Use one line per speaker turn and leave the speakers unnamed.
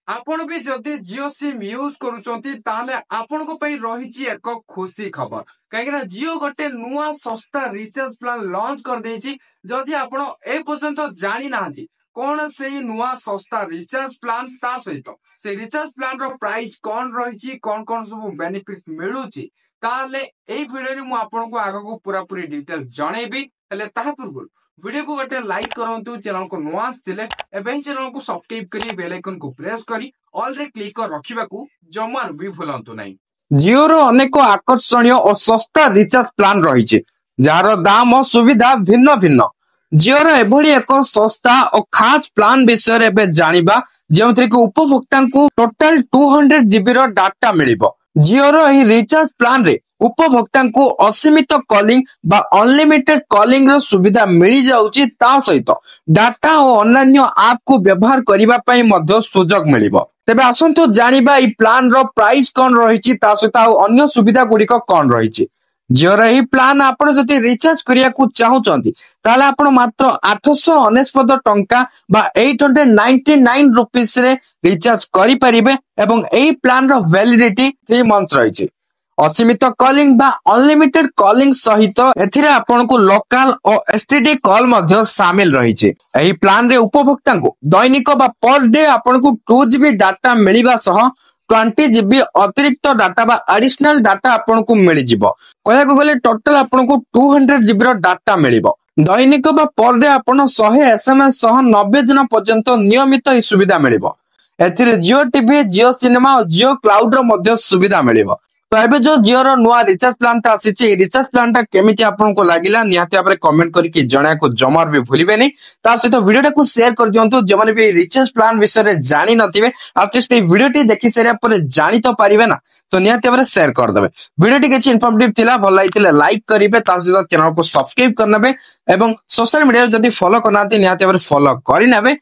आपण भी जदि जियो सिम यूज करूचंती ताले आपनको पई रहिची एक खुशी खबर कहीं जियो गोटे नुआ सस्ता रिचार्ज प्लान लॉन्च कर देची जदि आपण ए पर्यंत जानी नांती कौन से नुआ सस्ता रिचार्ज प्लान ता सहित से रिचार्ज प्लान रो प्राइस कौन रही कौन कौन सब बेनिफिट मिलूची ताले ए वीडियो रे मु आपनको आगको पूरा पूरी डिटेल जणेबी हेले ताहा पूर्व वीडियो को गोटे लाइक करंतु चैनल को नुआ आस्तिले एबे चैनल को सब्सक्राइब करी बेल आइकन को प्रेस करी ऑल रे क्लिक कर रखिबा को जमार भी भूलंतु नाही। जियो रो अनेक आकर्षणीय और सस्ता रिचार्ज प्लान रही जार दाम और सुविधा भिन्न भिन्न जियो रो एभली एक सस्ता और खास प्लान विषय रे जानिबा जेउथि को उपभोक्ता को टोटल 200 जीबी रो डाटा मिलिबो। जियो रो एही रिचार्ज प्लान रे उपभोक्ता को असीमित कॉलिंग बा अनलिमिटेड कॉलिंग रो सुविधा मिली जाउची ता सहित डाटा और अन्य ऐप को व्यवहार करिबा पई मध्य सुजोग मिलिबो। तेबे आसंतु जानिबा ई प्लान रो प्राइस कोन रहिची ता सहित अन्य सुविधा गुडी को कोन रहिची। जियो रो एही प्लान आपण जति रिचार्ज करिया को चाहुचंती ताले आपण मात्र 899 टंका बा 899 रुपीस रे रिचार्ज करि परिबे एवं एही प्लान रो वैलिडिटी 3 मंथ रहिची। असीमित कॉलिंग बा अनलिमिटेड कॉलिंग सहित एथिरे आपन को लोकल और एसटीडी कॉल मध्य शामिल रहिছে। एही प्लान रे उपभोक्ता को दैनिक बा पर डे आपन को 2 जीबी डाटा मिलिबा सह 20 जीबी अतिरिक्त डाटा बा एडिशनल डाटा आपन को मिलि जिवो। कहया को गले टोटल आपन को 200 जीबी रो डाटा मिलिबो। दैनिक बा पर डे आपन 100 एसएमएस सह 90 दिन पर्यंत नियमित ई सुविधा मिलिबो। एथिरे जियो टीवी जियो सिनेमा और जियो क्लाउड रो मध्य सुविधा मिलिबो। तो एबे जो जियो रो नुआ रिचार्ज प्लान ता आसीची रिचार्ज प्लान ता केमिति आपन को लागिला निहाती आपरे कमेंट करके जणा को जमार भी भूलिबे नै ता सहित वीडियो को शेयर कर दियंतु जे माने भी रिचार्ज प्लान विषय रे जानि नथिबे एटलीस्ट ए वीडियो टी देखि सेरिया पर जानि तो पारिबे ना तो निहाती आपरे शेयर कर देबे। वीडियो टी किछि इन्फॉर्मेटिव थिला भल लागितिले लाइक करिवे ता सहित चैनल को सब्सक्राइब करनबे एवं सोशल मीडिया जदी फॉलो करनाती निहाती आपरे फॉलो करि नेबे